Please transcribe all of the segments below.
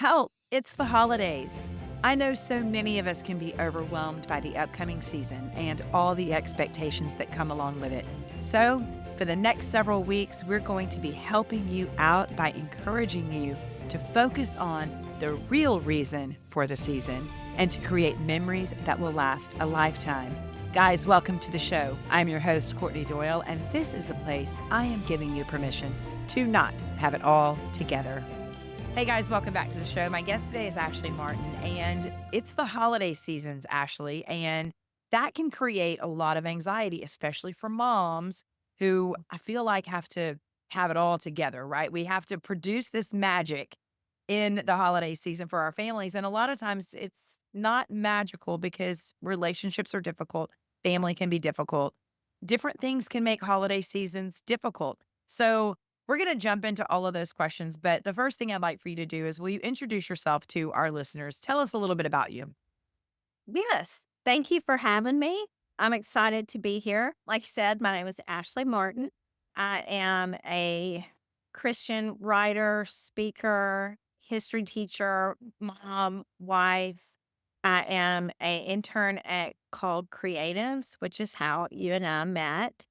Help, it's the holidays. I know so many of us can be overwhelmed by the upcoming season and all the expectations that come along with it. So, for the next several weeks, we're going to be helping you out by encouraging you to focus on the real reason for the season and to create memories that will last a lifetime. Guys, welcome to the show. I'm your host, Courtney Doyle, and this is the place I am giving you permission to not have it all together. Hey guys, welcome back to the show. My guest today is Ashley Martin, and it's the holiday seasons, Ashley, and that can create a lot of anxiety, especially for moms who I feel like have to have it all together, right? We have to produce this magic in the holiday season for our families. And a lot of times it's not magical because relationships are difficult, family can be difficult, different things can make holiday seasons difficult. So, we're going to jump into all of those questions, but the first thing I'd like for you to do is will you introduce yourself to our listeners? Tell us a little bit about you. Yes. Thank you for having me. I'm excited to be here. Like you said, my name is Ashley Martin. I am a Christian writer, speaker, history teacher, mom, wife. I am a intern at called Creatives, which is how you and I met.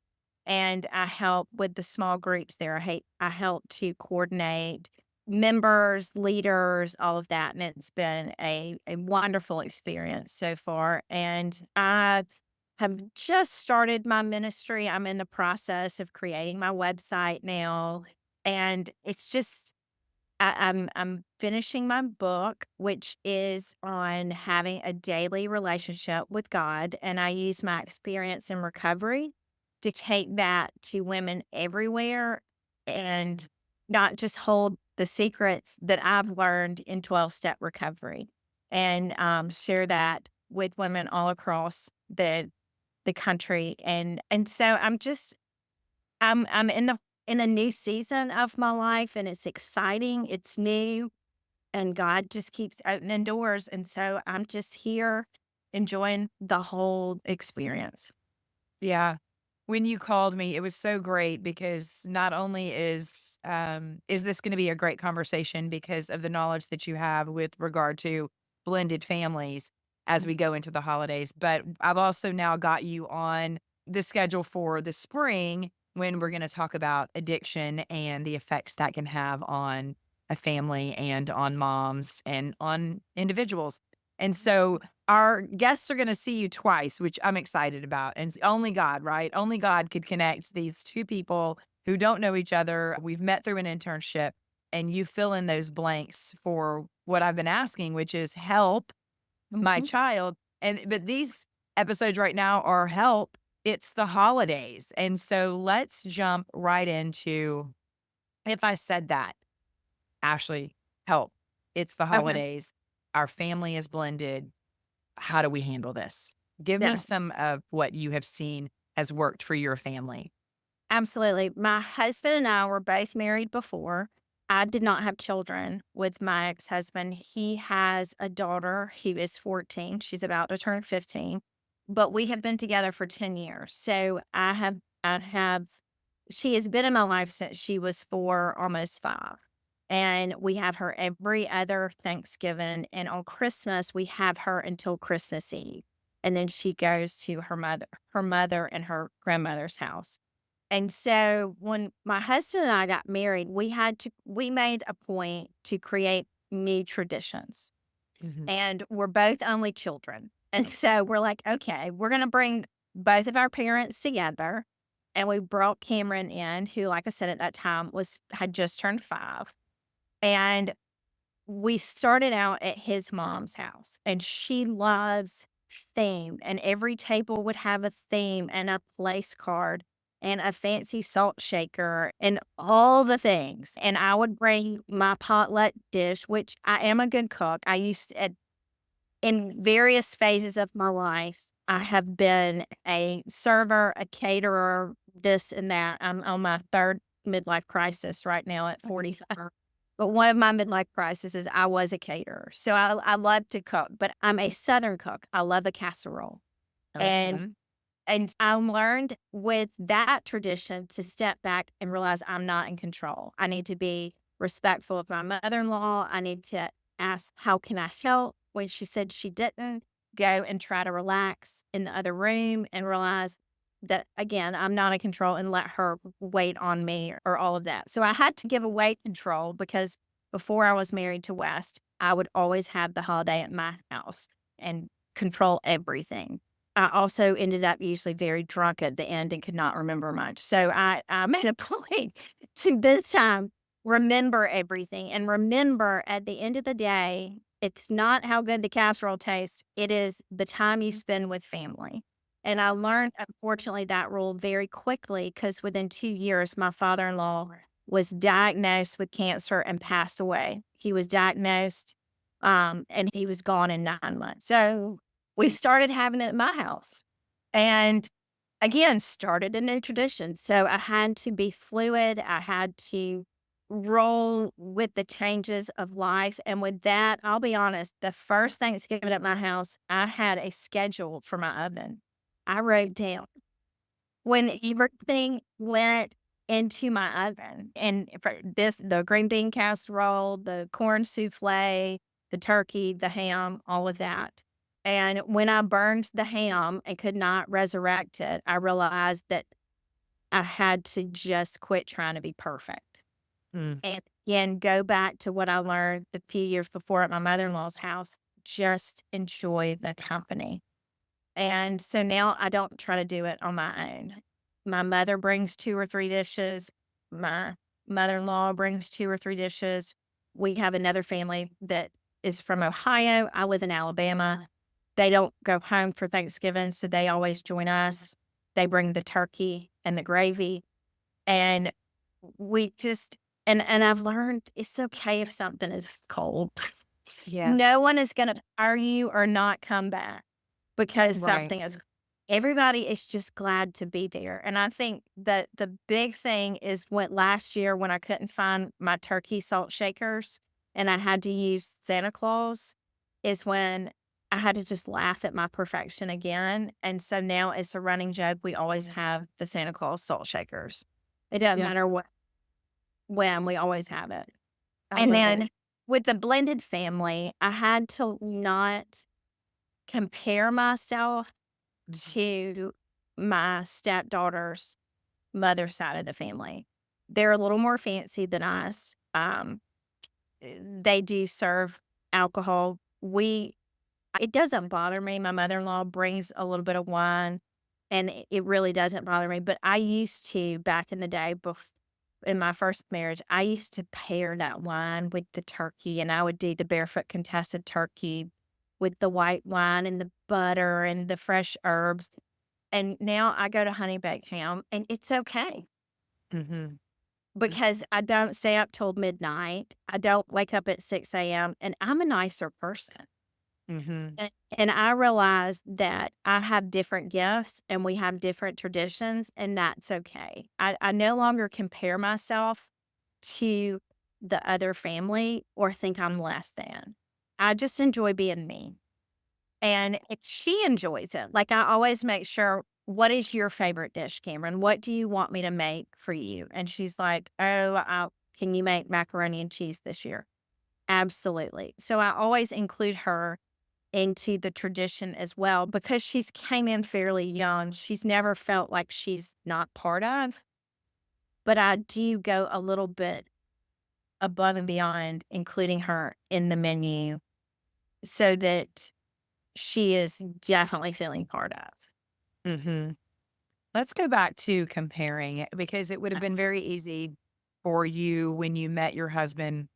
And I help with the small groups there. I help to coordinate members, leaders, all of that, and it's been a wonderful experience so far, and I have just started my ministry. I'm in the process of creating my website now, and it's just I'm finishing my book, which is on having a daily relationship with God, and I use my experience in recovery to take that to women everywhere and not just hold the secrets that I've learned in 12-step recovery and share that with women all across the country. And so I'm in a new season of my life, and it's exciting, it's new, and God just keeps opening doors, and so I'm just here enjoying the whole experience. Yeah. When you called me, it was so great because not only is this going to be a great conversation because of the knowledge that you have with regard to blended families as we go into the holidays, but I've also now got you on the schedule for the spring when we're going to talk about addiction and the effects that can have on a family and on moms and on individuals. And so our guests are gonna see you twice, which I'm excited about, and only God, right? Only God could connect these 2 people who don't know each other. We've met through an internship, and you fill in those blanks for what I've been asking, which is help my Mhm. child. But these episodes right now are help, it's the holidays, and so let's jump right into if I said that, Ashley, help, it's the Okay. holidays, our family is blended, how do we handle this? Give me Yeah, some of what you have seen has worked for your family. absolutely. My husband and I were both married before. I did not have children with my ex-husband. He has a daughter who is 14. She's about to turn 15, but we have been together for 10 years. So I have she has been in my life since she was 4, almost 5. And we have her every other Thanksgiving, and on Christmas, we have her until Christmas Eve, and then she goes to her mother and her grandmother's house. And so when my husband and I got married, we made a point to create new traditions. Mhm. And we're both only children. And so we're like, okay, we're going to bring both of our parents together. And we brought Cameron in, who, like I said, at that time had just turned 5. And we started out at his mom's house, and she loves theme, and every table would have a theme and a place card and a fancy salt shaker and all the things. And I would bring my potluck dish, which I am a good cook. I used to, in various phases of my life, I have been a server, a caterer, this and that. I'm on my third midlife crisis right now at 45. But one of my midlife crises is I was a caterer. So I love to cook, but I'm a Southern cook. I love a casserole. And Okay. and I learned with that tradition to step back and realize I'm not in control. I need to be respectful of my mother-in-law. I need to ask, how can I help? When she said she didn't, go and try to relax in the other room and realize that, again, I'm not in control and let her wait on me or all of that. So I had to give away control because before I was married to West, I would always have the holiday at my house and control everything. I also ended up usually very drunk at the end and could not remember much. So I made a point to this time remember everything and remember at the end of the day, it's not how good the casserole tastes. It is the time you spend with family. And I learned, unfortunately, that rule very quickly because within 2 years, my father in law was diagnosed with cancer and passed away. He was diagnosed and he was gone in 9 months. So we started having it at my house and again, started a new tradition. So I had to be fluid. I had to roll with the changes of life. And with that, I'll be honest, the first Thanksgiving at my house, I had a schedule for my oven. I wrote down when everything went into my oven. And for this, the green bean casserole, the corn souffle, the turkey, the ham, all of that. And when I burned the ham and could not resurrect it, I realized that I had to just quit trying to be perfect. Mm. And again, go back to what I learned the few years before at my mother in law's house. Just enjoy the company. And so now I don't try to do it on my own. My mother brings 2 or 3 dishes. My mother-in-law brings 2 or 3 dishes. We have another family that is from Ohio. I live in Alabama. They don't go home for Thanksgiving, so they always join us. They bring the turkey and the gravy, and we just and I've learned it's okay if something is cold. Yeah. No one is gonna argue or not come back because Right. something is everybody is just glad to be there, and I think that the big thing is what last year when I couldn't find my turkey salt shakers and I had to use Santa Claus is when I had to just laugh at my perfection again, and so now it's a running joke, we always have the Santa Claus salt shakers. It doesn't Yeah. matter what when, we always have it. I And love it. then with the blended family, I had to not compare myself Mhm. to my stepdaughter's mother's side of the family. They're a little more fancy than us. They do serve alcohol. It doesn't bother me. My mother-in-law brings a little bit of wine, and it really doesn't bother me. But I used to back in the day, in my first marriage, I used to pair that wine with the turkey, and I would do the barefoot contested turkey with the white wine and the butter and the fresh herbs. And now I go to honey baked ham, and it's okay Mhm. because I don't stay up till midnight. I don't wake up at 6 a.m., and I'm a nicer person. Mhm. And I realized that I have different gifts and we have different traditions, and that's okay. I no longer compare myself to the other family or think I'm less than. I just enjoy being me. And if she enjoys it, like I always make sure, what is your favorite dish, Cameron? What do you want me to make for you? And she's like, oh, can you make macaroni and cheese this year? Absolutely. So I always include her into the tradition as well because she's came in fairly young. She's never felt like she's not part of, but I do go a little bit above and beyond, including her in the menu so that she is definitely feeling part of. Mhm. Let's go back to comparing it because it would have been Yes. very easy for you when you met your husband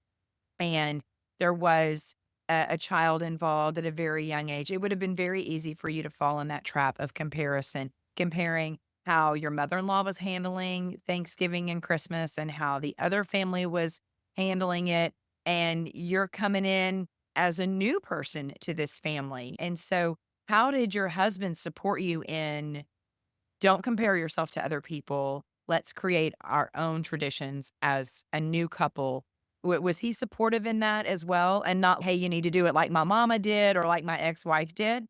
and there was a child involved at a very young age. It would have been very easy for you to fall in that trap of comparison, comparing how your mother in law was handling Thanksgiving and Christmas and how the other family was handling it. And you're coming in as a new person to this family. And so, how did your husband support you in don't compare yourself to other people? Let's create our own traditions as a new couple. Was he supportive in that as well? And not, hey, you need to do it like my mama did or like my ex wife did?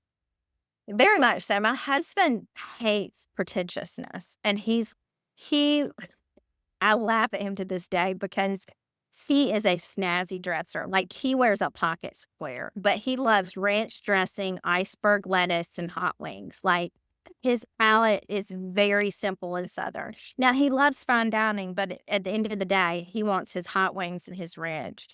Very much so. My husband hates pretentiousness and he, I laugh at him to this day because He is a snazzy dresser. Like, he wears a pocket square, but he loves ranch dressing, iceberg lettuce, and hot wings. Like, his palate is very simple and Southern. Now, he loves fine dining, but at the end of the day, he wants his hot wings and his ranch.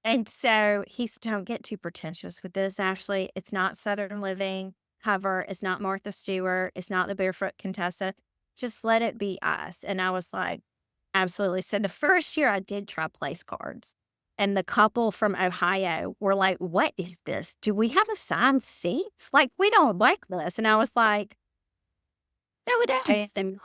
And so he's, don't get too pretentious with this, Ashley. It's not Southern Living cover. It's not Martha Stewart. It's not the Barefoot Contessa. Just let it be us. And I was like, absolutely. So the first year I did try place cards, and the couple from Ohio were like, "What is this? Do we have assigned seats? Like, we don't like this." And I was like, "No, we don't." And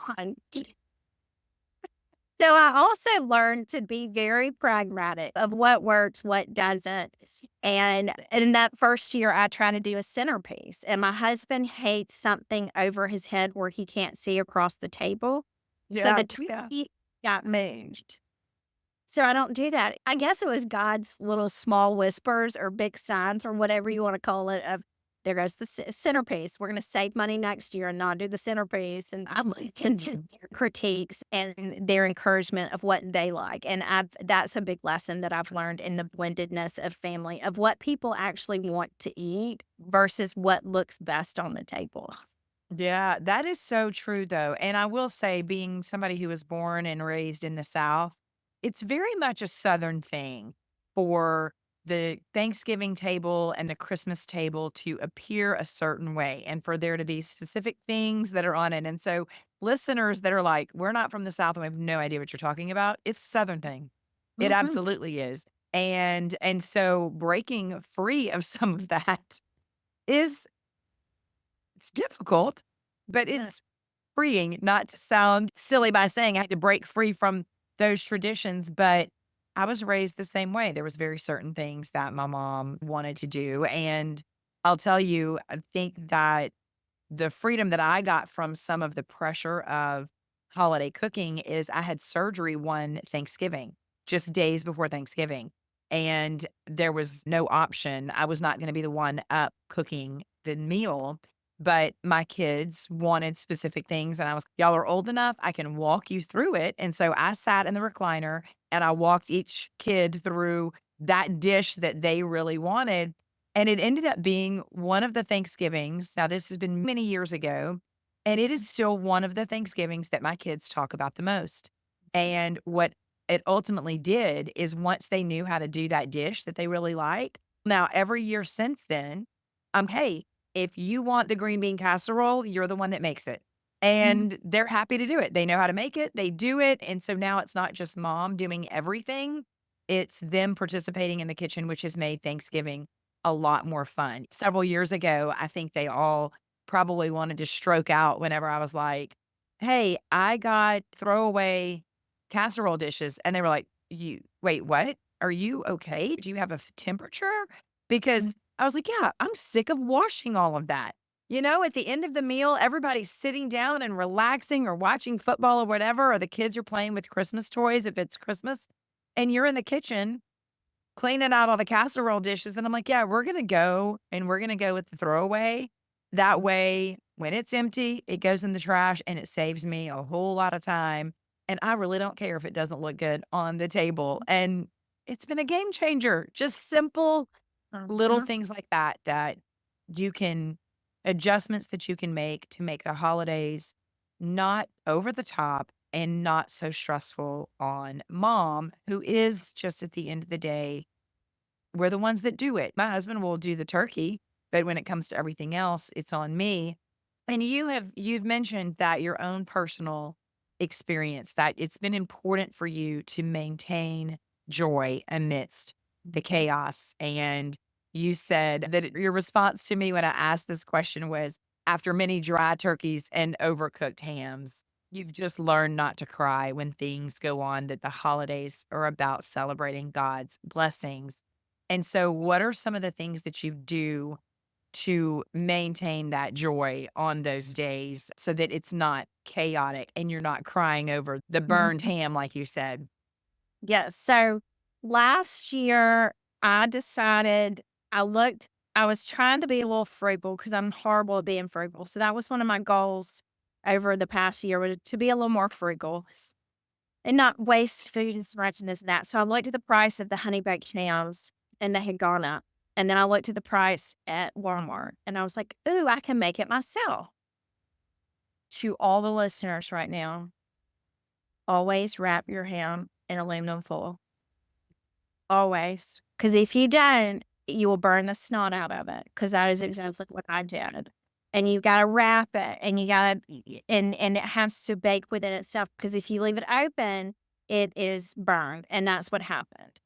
so I also learned to be very pragmatic of what works, what doesn't. And in that first year, I tried to do a centerpiece, and my husband hates something over his head where he can't see across the table. So Yeah, the turkey got moved. So I don't do that. I guess it was God's little small whispers or big signs or whatever you want to call it of there goes the centerpiece. We're going to save money next year and not do the centerpiece. And I'm like, and their critiques and their encouragement of what they like. And that's a big lesson that I've learned in the blendedness of family of what people actually want to eat versus what looks best on the table. yeah, that is so true, though. And I will say, being somebody who was born and raised in the South, it's very much a Southern thing for the Thanksgiving table and the Christmas table to appear a certain way and for there to be specific things that are on it. And so, listeners that are like, we're not from the South and we have no idea what you're talking about, it's a Southern thing. It Hmm. absolutely is. And so breaking free of some of that is it's difficult, but it's freeing, not to sound silly by saying I had to break free from those traditions, but I was raised the same way. There was very certain things that my mom wanted to do, and I'll tell you, I think that the freedom that I got from some of the pressure of holiday cooking is I had surgery one Thanksgiving, just days before Thanksgiving, and there was no option. I was not gonna be the one up cooking the meal, but my kids wanted specific things, and I was, "Y'all are old enough, I can walk you through it," and so I sat in the recliner, and I walked each kid through that dish that they really wanted, and it ended up being one of the Thanksgivings. Now, this has been many years ago, and it is still one of the Thanksgivings that my kids talk about the most. And what it ultimately did is once they knew how to do that dish that they really like, now every year since then, hey, if you want the green bean casserole, you're the one that makes it. And they're happy to do it. They know how to make it, they do it. And so now it's not just mom doing everything, it's them participating in the kitchen, which has made Thanksgiving a lot more fun. Several years ago, I think they all probably wanted to stroke out whenever I was like, "Hey, I got throwaway casserole dishes." And they were like, "You wait, what? Are you okay? Do you have a temperature?" Because I was like, "Yeah, I'm sick of washing all of that." At the end of the meal, everybody's sitting down and relaxing or watching football or whatever, or the kids are playing with Christmas toys if it's Christmas, and you're in the kitchen cleaning out all the casserole dishes, and I'm like, "Yeah, we're gonna go with the throwaway. That way, when it's empty, it goes in the trash, and it saves me a whole lot of time, and I really don't care if it doesn't look good on the table." And it's been a game changer. Just simple little Mhm. things like that that you can adjustments that you can make the holidays not over the top and not so stressful on mom, who is just at the end of the day we're the ones that do it. My husband will do the turkey, but when it comes to everything else, it's on me. And you've mentioned that your own personal experience, that it's been important for you to maintain joy amidst the chaos. And you said that your response to me when I asked this question was after many dry turkeys and overcooked hams, you've just learned not to cry when things go on, that the holidays are about celebrating God's blessings. And so, what are some of the things that you do to maintain that joy on those days so that it's not chaotic and you're not crying over the burned ham, like you said? Yes. So last year, I decided I was trying to be a little frugal because I'm horrible at being frugal. So that was one of my goals over the past year was to be a little more frugal. and not waste food as much as that. So I looked at the price of the honey baked hams and they had gone up. And then I looked at the price at Walmart and I was like, ooh, I can make it myself. To all the listeners right now, always wrap your ham in aluminum foil. Always. Because if you don't, you will burn the snot out of it. Because that is exactly what I did. And you gotta wrap it, and you gotta, and it has to bake within itself. Because if you leave it open, it is burned, and that's what happened.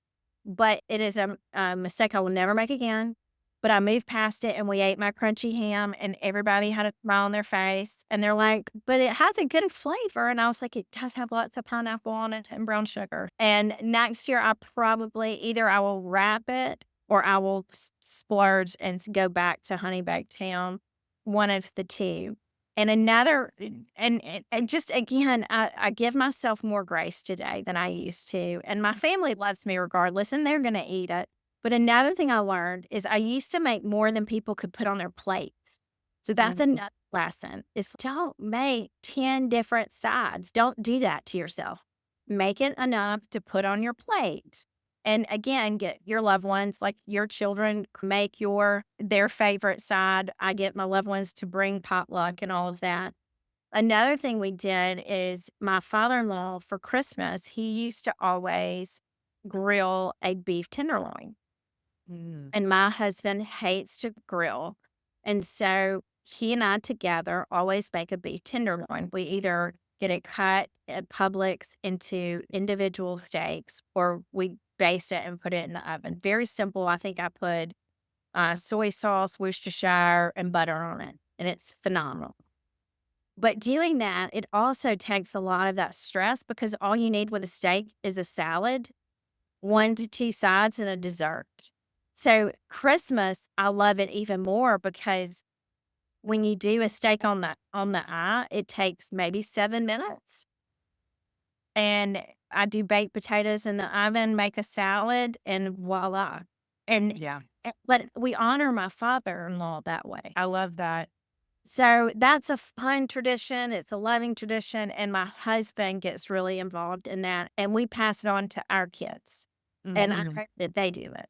But it is a mistake I will never make again. But I moved past it, and we ate my crunchy ham, and everybody had a smile on their face, and they're like, "But it has a good flavor," and I was like, "It does have lots of pineapple on it and brown sugar." And next year, I probably either I will wrap it or I will splurge and go back to honey baked ham, one of the two. And another, and just again, I give myself more grace today than I used to. And my family loves me regardless, and they're going to eat it. But another thing I learned is I used to make more than people could put on their plates. So that's Mhm. another lesson is don't make 10 different sides. Don't do that to yourself. Make it enough to put on your plate. And again, get your loved ones, like your children, make their favorite side. I get my loved ones to bring potluck and all of that. Another thing we did is my father-in-law for Christmas, he used to always grill a beef tenderloin. Mm. And my husband hates to grill. And so he and I together always make a beef tenderloin. We either get it cut at Publix into individual steaks or we baste it and put it in the oven. Very simple. I think I put soy sauce, Worcestershire, and butter on it. And it's phenomenal. But doing that, it also takes a lot of that stress because all you need with a steak is a salad, 1 to 2 sides, and a dessert. So Christmas, I love it even more because when you do a steak on the eye, it takes maybe 7 minutes. And I do baked potatoes in the oven, make a salad, and voila. And Yeah, but we honor my father-in-law that way. I love that. So that's a fun tradition. It's a loving tradition. And my husband gets really involved in that. And we pass it on to our kids. And I Mhm. hope that they do it.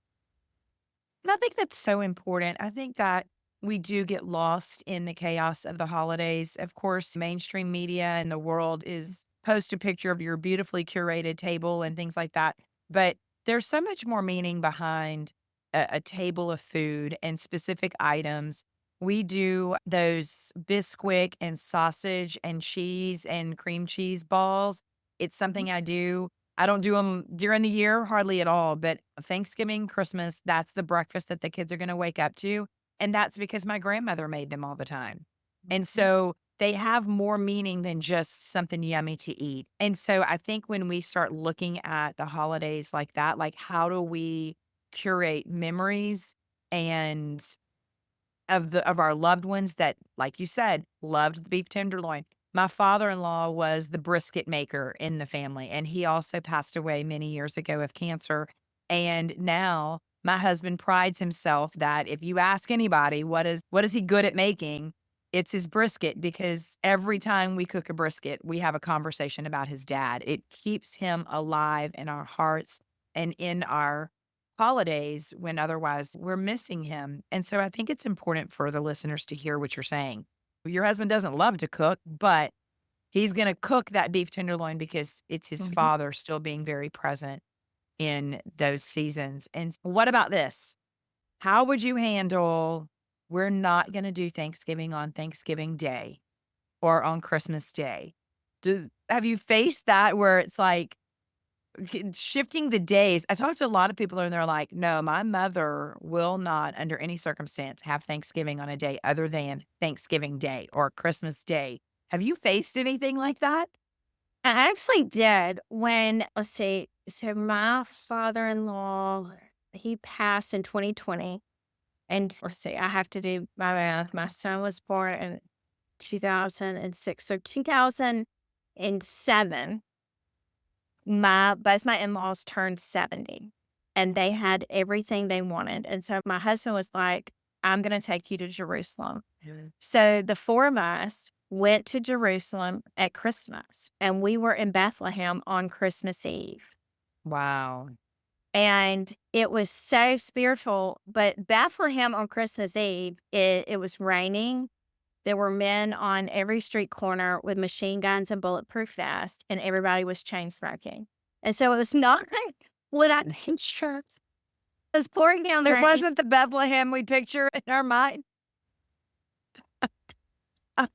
And I think that's so important. I think that we do get lost in the chaos of the holidays. Of course, mainstream media and the world is post a picture of your beautifully curated table and things like that. But there's so much more meaning behind a table of food and specific items. We do those Bisquick and sausage and cheese and cream cheese balls. It's Mhm. something I do. I don't do them during the year hardly at all, but Thanksgiving, Christmas, that's the breakfast that the kids are gonna wake up to, and that's because my grandmother made them all the time. And Mhm. so they have more meaning than just something yummy to eat. And so I think when we start looking at the holidays like that, like how do we curate memories and of our loved ones that, like you said, loved the beef tenderloin. My father-in-law was the brisket maker in the family, and he also passed away many years ago of cancer. And now my husband prides himself that if you ask anybody what is he good at making, it's his brisket because every time we cook a brisket, we have a conversation about his dad. It keeps him alive in our hearts and in our holidays when otherwise we're missing him. And so I think it's important for the listeners to hear what you're saying. Your husband doesn't love to cook, but he's going to cook that beef tenderloin because it's his Mhm. father still being very present in those seasons. And what about this? How would you handle we're not going to do Thanksgiving on Thanksgiving Day or on Christmas Day? Have you faced that where it's like, shifting the days. I talked to a lot of people and they're like, "No, my mother will not under any circumstance have Thanksgiving on a day other than Thanksgiving Day or Christmas Day." Have you faced anything like that? I actually did when, let's see, so my father-in-law, he passed in 2020. And let's see, I have to do my math. My son was born in 2006. So 2007, both my in-laws turned 70 and they had everything they wanted. And so my husband was like, I'm going to take you to Jerusalem. Mhm. So the four of us went to Jerusalem at Christmas, and we were in Bethlehem on Christmas Eve. Wow. And it was so spiritual, but Bethlehem on Christmas Eve, it was raining. There were men on every street corner with machine guns and bulletproof vests, and everybody was chain smoking. And so it was not what I pictured. It was pouring down the It rain. wasn't the Bethlehem we picture in our mind.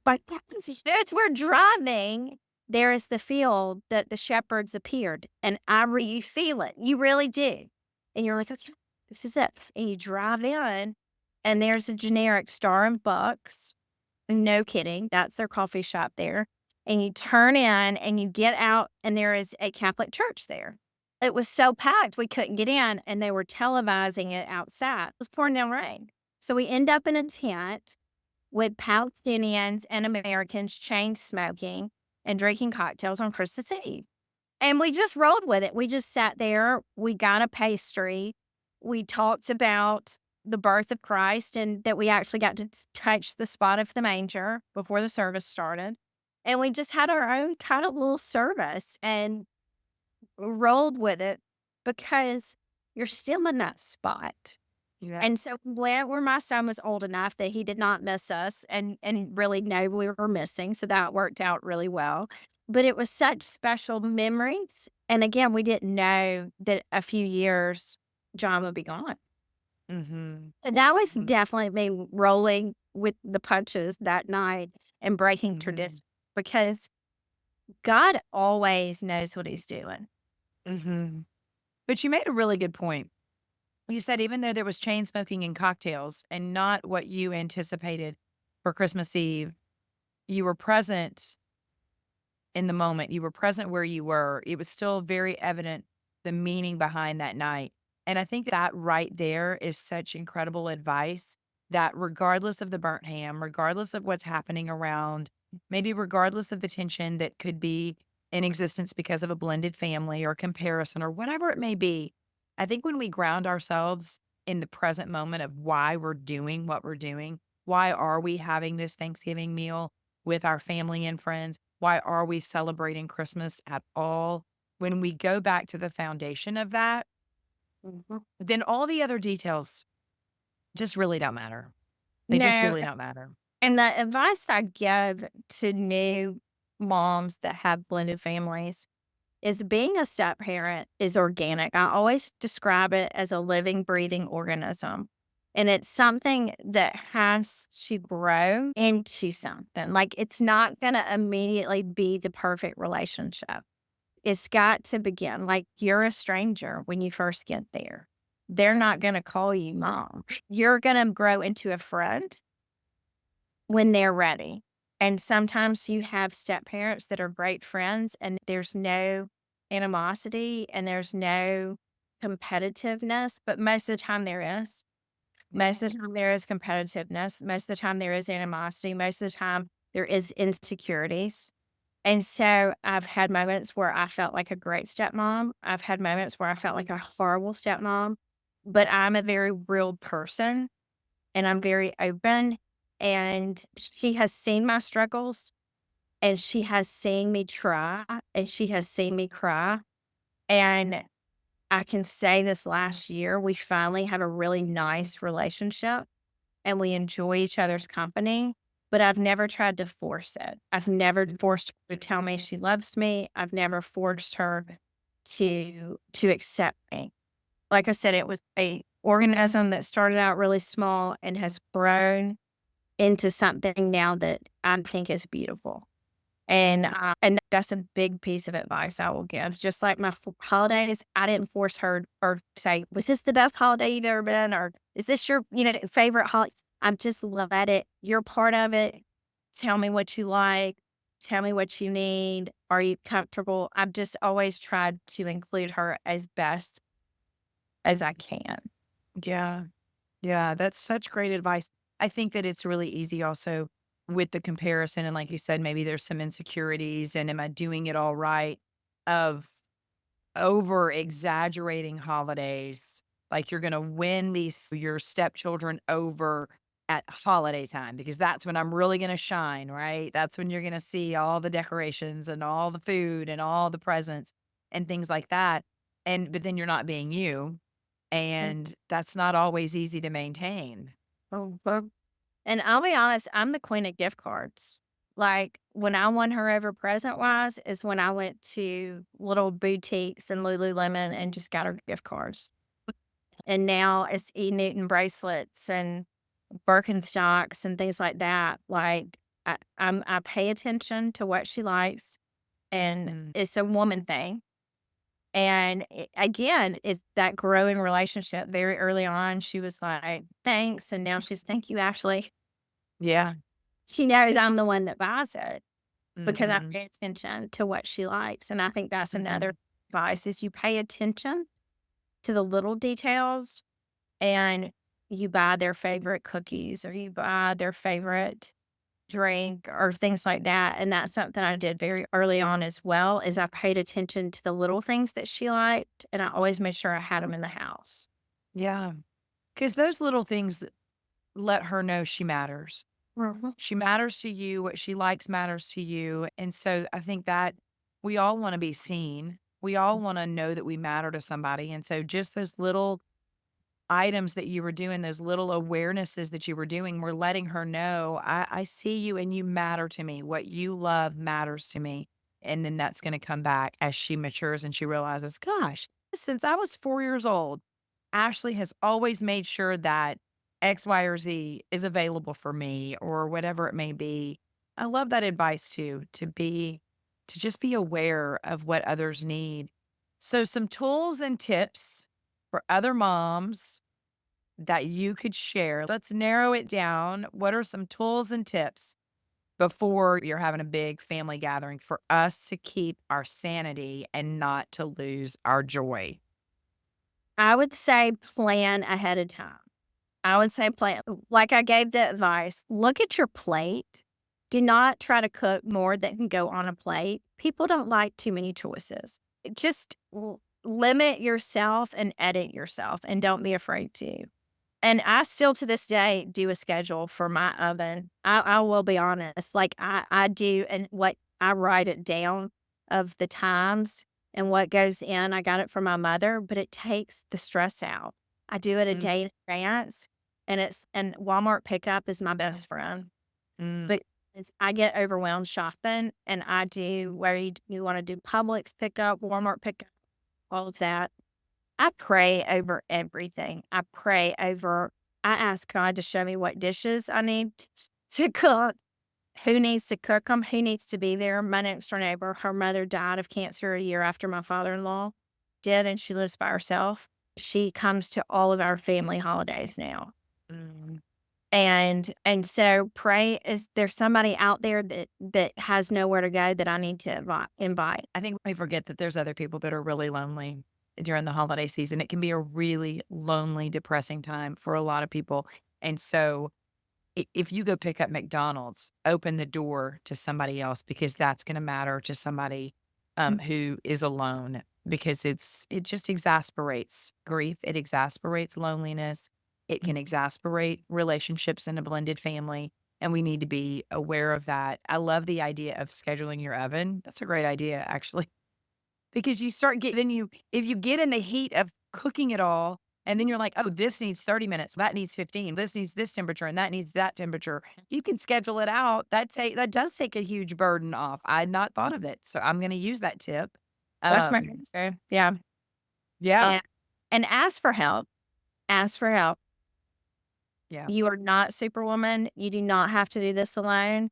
But as we're driving, there is the field that the shepherds appeared, and you feel it. You really do. And you're like, okay, this is it. And you drive in, and there's a generic Star and Bucks. No kidding. That's their coffee shop there. And you turn in and you get out, and there is a Catholic church there. It was so packed, we couldn't get in, and they were televising it outside. It was pouring down rain. So we end up in a tent with Palestinians and Americans chain smoking and drinking cocktails on Christmas Eve. And we just rolled with it. We just sat there. We got a pastry. We talked about the birth of Christ and that we actually got to touch the spot of the manger before the service started. And we just had our own kind of little service and rolled with it because you're still in that spot. Yeah. And so where my son was old enough that he did not miss us and really know we were missing, so that worked out really well. But it was such special memories, and again, we didn't know that a few years John would be gone. Mm-hmm. And that was Mhm. definitely me rolling with the punches that night and breaking Mhm. tradition because God always knows what he's doing. Mhm. But you made a really good point. You said even though there was chain smoking and cocktails and not what you anticipated for Christmas Eve, you were present in the moment. You were present where you were. It was still very evident the meaning behind that night. And I think that right there is such incredible advice that regardless of the burnt ham, regardless of what's happening around, maybe regardless of the tension that could be in existence because of a blended family or comparison or whatever it may be, I think when we ground ourselves in the present moment of why we're doing what we're doing, why are we having this Thanksgiving meal with our family and friends? Why are we celebrating Christmas at all? When we go back to the foundation of that, Mhm. then all the other details just really don't matter. They just No, really don't matter. and the advice I give to new moms that have blended families is being a step parent is organic. I always describe it as a living, breathing organism. And it's something that has to grow into something. Like it's not going to immediately be the perfect relationship. It's got to begin. Like you're a stranger when you first get there. They're not going to call you mom. You're going to grow into a friend when they're ready. And sometimes you have step parents that are great friends and there's no animosity and there's no competitiveness, but most of the time there is. Most of the time there is competitiveness. Most of the time there is animosity. Most of the time there is insecurities. And so I've had moments where I felt like a great stepmom. I've had moments where I felt like a horrible stepmom, but I'm a very real person and I'm very open. And she has seen my struggles and she has seen me try and she has seen me cry. And I can say this last year, we finally have a really nice relationship and we enjoy each other's company. But I've never tried to force it. I've never forced her to tell me she loves me. I've never forced her to accept me. Like I said, it was a organism that started out really small and has grown into something now that I think is beautiful. And that's a big piece of advice I will give. Just like my holidays, I didn't force her or say, "Was this the best holiday you've ever been?" Or "Is this your favorite holiday?" I'm just let it. You're part of it. Tell me what you like. Tell me what you need. Are you comfortable? I've just always tried to include her as best as I can. Yeah. Yeah. That's such great advice. I think that it's really easy also with the comparison. And like you said, maybe there's some insecurities and am I doing it all right? Of over exaggerating holidays, like you're gonna win these your stepchildren over at holiday time because that's when I'm really gonna shine, right? That's when you're gonna see all the decorations and all the food and all the presents and things like that. And but then you're not being you, Mm. and that's not always easy to maintain. Oh, well, and I'll be honest, I'm the queen of gift cards. Like, when I won her over present-wise is when I went to little boutiques and Lululemon and just got her gift cards. And now it's E. Newton bracelets and Birkenstocks and things like that. Like, I pay attention to what she likes, and Mm, it's a woman thing. And again, it's that growing relationship. Very early on, she was like, "Thanks," and now she's, "Thank you, Ashley." yeah. She knows I'm the one that buys it because I Mhm, pay attention to what she likes, and I think that's another mhm. advice is you pay attention to the little details, and you buy their favorite cookies or you buy their favorite drink or things like that, and that's something I did very early on as well, is I paid attention to the little things that she liked, and I always made sure I had them in the house. Yeah, because those little things let her know she matters. Mhm. She matters to you, what she likes matters to you, and so I think that we all wanna be seen. We all wanna know that we matter to somebody, and so just those little items that you were doing, those little awarenesses that you were doing were letting her know, I see you and you matter to me. What you love matters to me." And then that's gonna come back as she matures and she realizes, gosh, since I was 4 years old, Ashley has always made sure that X, Y, or Z is available for me or whatever it may be. I love that advice too, to just be aware of what others need. So some tools and tips for other moms that you could share. Let's narrow it down. What are some tools and tips before you're having a big family gathering for us to keep our sanity and not to lose our joy? I would say plan ahead of time. I would say plan like I gave the advice, look at your plate. Do not try to cook more than can go on a plate. People don't like too many choices. Just limit yourself and edit yourself and don't be afraid to. And I still to this day do a schedule for my oven. I will be honest. Like I do and what I write it down of the times and what goes in. I got it from my mother, but it takes the stress out. I do it a Mm, day in advance and Walmart pickup is my best friend. mm. But I get overwhelmed shopping and I do where you want to do Publix pickup, Walmart pickup, all of that. I pray over everything. I ask God to show me what dishes I need to cook, who needs to cook them, who needs to be there. My next door neighbor, her mother died of cancer a year after my father-in-law did, and she lives by herself. She comes to all of our family holidays now. Mm. And so pray is there somebody out there that has nowhere to go that I need to invite? I think we forget that there's other people that are really lonely during the holiday season. It can be a really lonely, depressing time for a lot of people. And so if you go pick up McDonald's, open the door to somebody else because that's going to matter to somebody who is alone because it just exasperates grief. It exasperates loneliness. It can exasperate relationships in a blended family. And we need to be aware of that. I love the idea of scheduling your oven. That's a great idea, actually. Because you start getting then you if you get in the heat of cooking it all, and then you're like, "Oh, this needs 30 minutes, that needs 15, this needs this temperature, and that needs that temperature." You can schedule it out. That does take a huge burden off. I had not thought of it, so I'm gonna use that tip. That's my Um, answer. Yeah. yeah, And and ask for help. Ask for help. yeah. You are not Superwoman. You do not have to do this alone.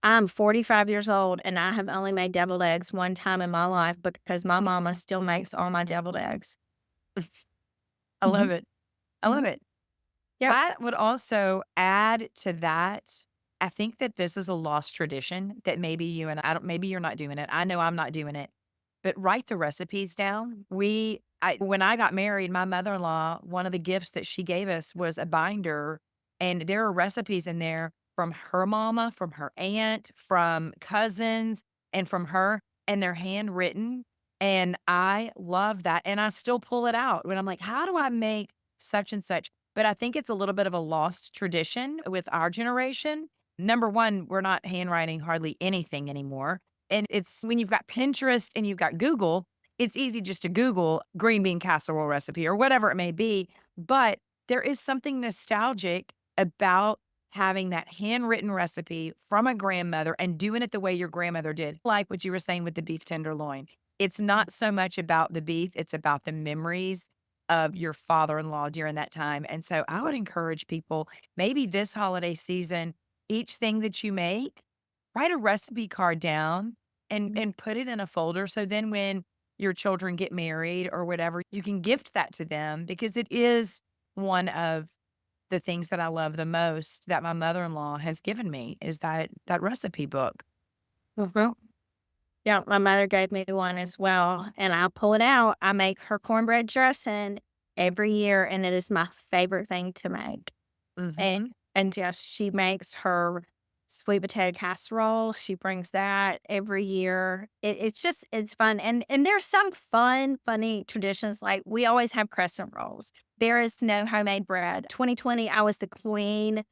I'm 45 years old and I have only made deviled eggs one time in my life because my mama still makes all my deviled eggs. I love Mhm. it. I love Mhm. it. Yep. I would also add to that, I think that this is a lost tradition that maybe you and I don't maybe you're not doing it. I know I'm not doing it. But write the recipes down. When I got married, my mother-in-law, one of the gifts that she gave us was a binder, and there are recipes in there from her mama, from her aunt, from cousins, and from her, and they're handwritten, and I love that, and I still pull it out when I'm like, "How do I make such and such?" but I think it's a little bit of a lost tradition with our generation. Number one, we're not handwriting hardly anything anymore. And it's when you've got Pinterest and you've got Google, it's easy just to Google green bean casserole recipe or whatever it may be. But there is something nostalgic about having that handwritten recipe from a grandmother and doing it the way your grandmother did. Like what you were saying with the beef tenderloin. It's not so much about the beef, it's about the memories of your father-in-law during that time. And so I would encourage people, maybe this holiday season, each thing that you make, write a recipe card down and put it in a folder. So then when your children get married or whatever, you can gift that to them because it is one of the things that I love the most that my mother-in-law has given me is that recipe book. Mhm. Yeah, my mother gave me one as well, and I'll pull it out. I make her cornbread dressing every year, and it is my favorite thing to make. And Mhm. and yes, she makes her sweet potato casserole. She brings that every year. It's just it's fun, and there's some fun, funny traditions. Like we always have crescent rolls. There is no homemade bread. 2020, I was the queen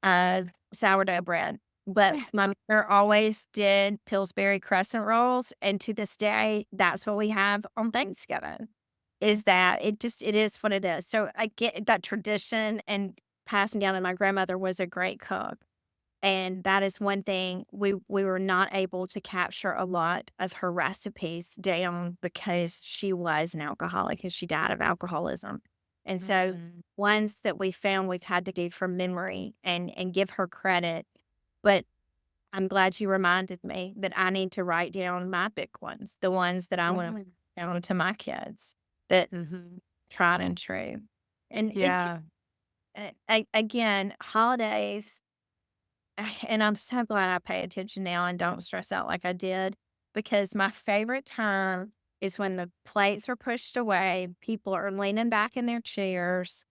of sourdough bread, but my mother always did Pillsbury crescent rolls, and to this day, that's what we have on Thanksgiving. Is that it is what it is. So I get that tradition and passing down, and my grandmother was a great cook, and that is one thing we were not able to capture a lot of her recipes down because she was an alcoholic and she died of alcoholism. And so Mhm. ones that we found we've had to do from memory and give her credit. But I'm glad you reminded me that I need to write down my big ones, the ones that I want to Yeah. down to my kids that Mhm. tried and true. And it's Yeah. again, holidays, and I'm so glad I pay attention now and don't stress out like I did because my favorite time is when the plates are pushed away, people are leaning back in their chairs,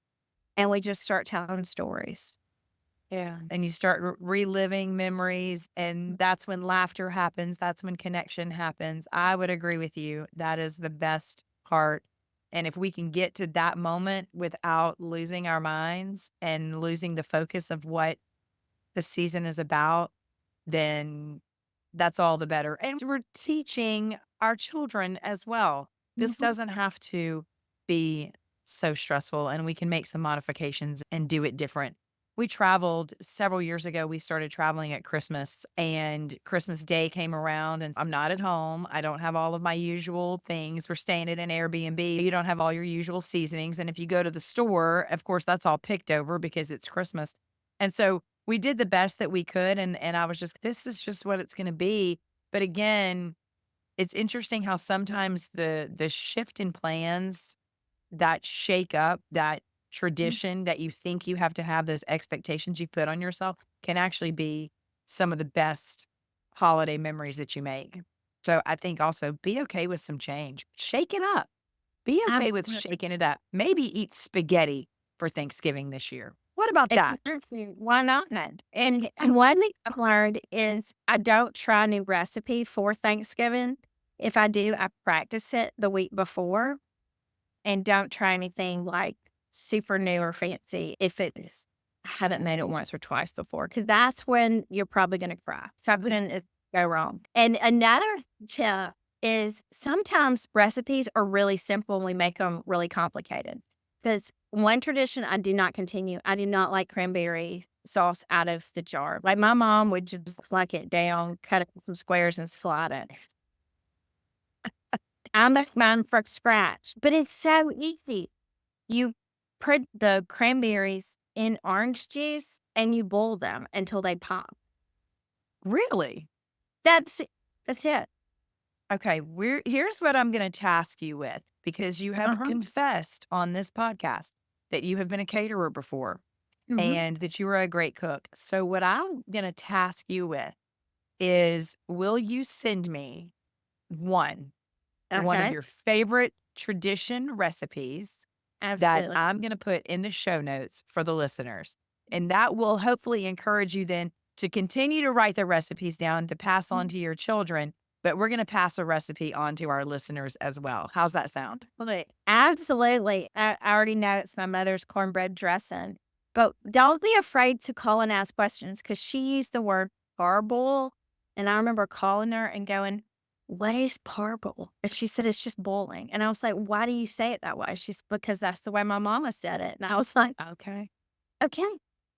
and we just start telling stories. Yeah. And you start reliving memories, and that's when laughter happens. That's when connection happens. I would agree with you. That is the best part. And if we can get to that moment without losing our minds and losing the focus of what the season is about, then that's all the better. And we're teaching our children as well. This Mhm. doesn't have to be so stressful, and we can make some modifications and do it different. We traveled several years ago. We started traveling at Christmas, and Christmas Day came around, and I'm not at home. I don't have all of my usual things. We're staying at an Airbnb. You don't have all your usual seasonings. And if you go to the store, of course, that's all picked over because it's Christmas. And so we did the best that we could, and I was just, "This is just what it's gonna be." But again, it's interesting how sometimes the shift in plans that shake up that tradition that you think you have to have, those expectations you put on yourself, can actually be some of the best holiday memories that you make. So I think also be okay with some change. Shake it up. Be okay with Absolutely. shaking it up. Maybe eat spaghetti for Thanksgiving this year. What about that? Exactly. Why not? And one thing I've learned is I don't try a new recipe for Thanksgiving. If I do, I practice it the week before and don't try anything like super new or fancy if it is I haven't made it once or twice before, because that's when you're probably gonna cry. Something is go wrong. And another tip is sometimes recipes are really simple and we make them really complicated. Because one tradition I do not continue, I do not like cranberry sauce out of the jar. Like, my mom would just pluck it down, cut it in some squares, and slide it. I make mine from scratch, but it's so easy. You put the cranberries in orange juice and you boil them until they pop. Really? That's it. That's it. Okay, here's what I'm gonna task you with, because you have Uh-huh. confessed on this podcast that you have been a caterer before Mhm. and that you are a great cook. So what I'm gonna task you with is, will you send me one of Okay. your favorite tradition recipes that Absolutely. I'm gonna put in the show notes for the listeners? And that will hopefully encourage you then to continue to write the recipes down to pass on Mhm. to your children. but we're going to pass a recipe on to our listeners as well. How's that sound? Absolutely. I already know it's my mother's cornbread dressing, but don't be afraid to call and ask questions because she used the word parboil. And I remember calling her and going, "What is parboil?" And she said, "It's just boiling." And I was like, "Why do you say it that way?" She's because that's the way my mama said it. And I was like, Okay. "Okay,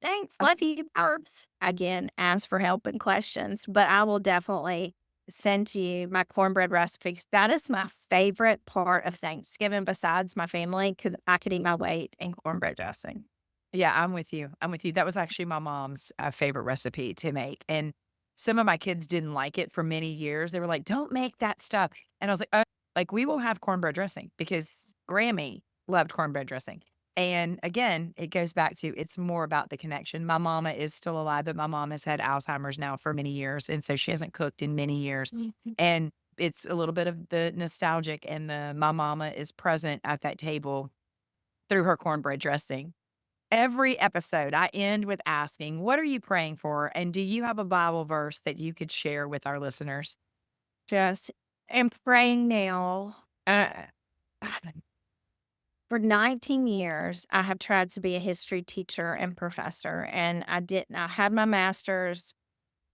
thanks. Love you, herbs." Again, ask for help and questions, but I will definitely send you my cornbread recipes. That is my favorite part of Thanksgiving besides my family because I could eat my weight in cornbread dressing. Yeah, I'm with you. I'm with you. That was actually my mom's favorite recipe to make. And some of my kids didn't like it for many years. They were like, don't make that stuff. And I was like, like we will have cornbread dressing because Grammy loved cornbread dressing. And again, it goes back to it's more about the connection. My mama is still alive, but my mom has had Alzheimer's now for many years. And so she hasn't cooked in many years. And it's a little bit of the nostalgic and my mama is present at that table through her cornbread dressing. Every episode, I end with asking, what are you praying for? And do you have a Bible verse that you could share with our listeners? Just am praying now. For 19 years, I have tried to be a history teacher and professor, and I didn't. I had my master's.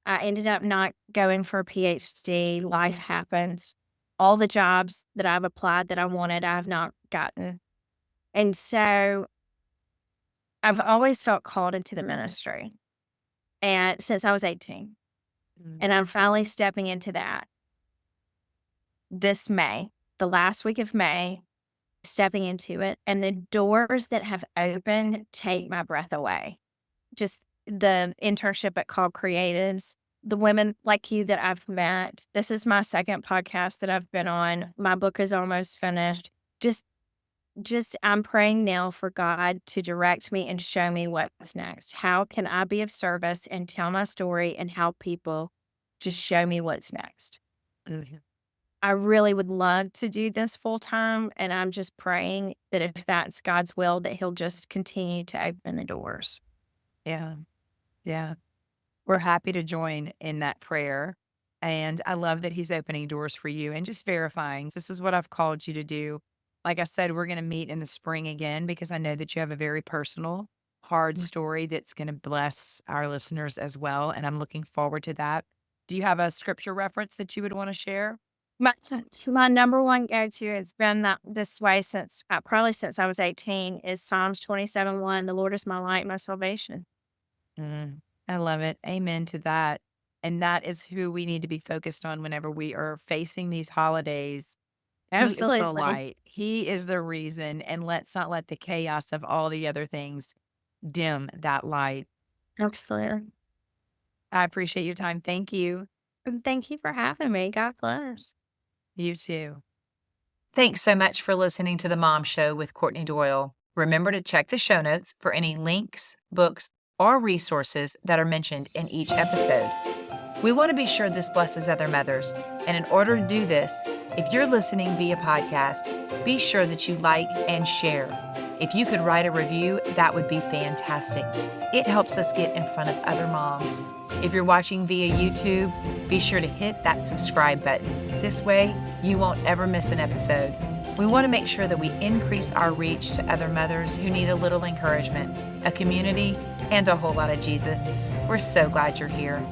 I ended up not going for a PhD. Life happens. All the jobs that I've applied that I wanted, I have not gotten. And so I've always felt called into the ministry. And since I was 18, Mm. and I'm finally stepping into that this May, the last week of May, stepping into it. And the doors that have opened take my breath away. Just the internship at Called Creatives, the women like you that I've met. This is my second podcast that I've been on. My book is almost finished. Just I'm praying now for God to direct me and show me what's next. How can I be of service and tell my story and help people? Just show me what's next. Mhm. I really would love to do this full time, and I'm just praying that if that's God's will, that He'll just continue to open the doors. Yeah. Yeah. We're happy to join in that prayer. And I love that he's opening doors for you and just verifying this is what I've called you to do. Like I said, we're going to meet in the spring again because I know that you have a very personal, hard story that's going to bless our listeners as well. And I'm looking forward to that. Do you have a scripture reference that you would want to share? My my number one go-to has been that this way since probably since I was 18 is Psalms 27:1. The Lord is my light, my salvation. Mm, I love it. Amen to that. And that is who we need to be focused on whenever we are facing these holidays. He is the Absolutely. light. He is the reason, and let's not let the chaos of all the other things dim that light. Absolutely. I appreciate your time. Thank you. And thank you for having me. God bless. You too. Thanks so much for listening to The Mom Show with Courtney Doyle. Remember to check the show notes for any links, books, or resources that are mentioned in each episode. We want to be sure this blesses other mothers. And in order to do this, if you're listening via podcast, be sure that you like and share. If you could write a review, that would be fantastic. It helps us get in front of other moms. If you're watching via YouTube, be sure to hit that subscribe button. This way, you won't ever miss an episode. We want to make sure that we increase our reach to other mothers who need a little encouragement, a community, and a whole lot of Jesus. We're so glad you're here.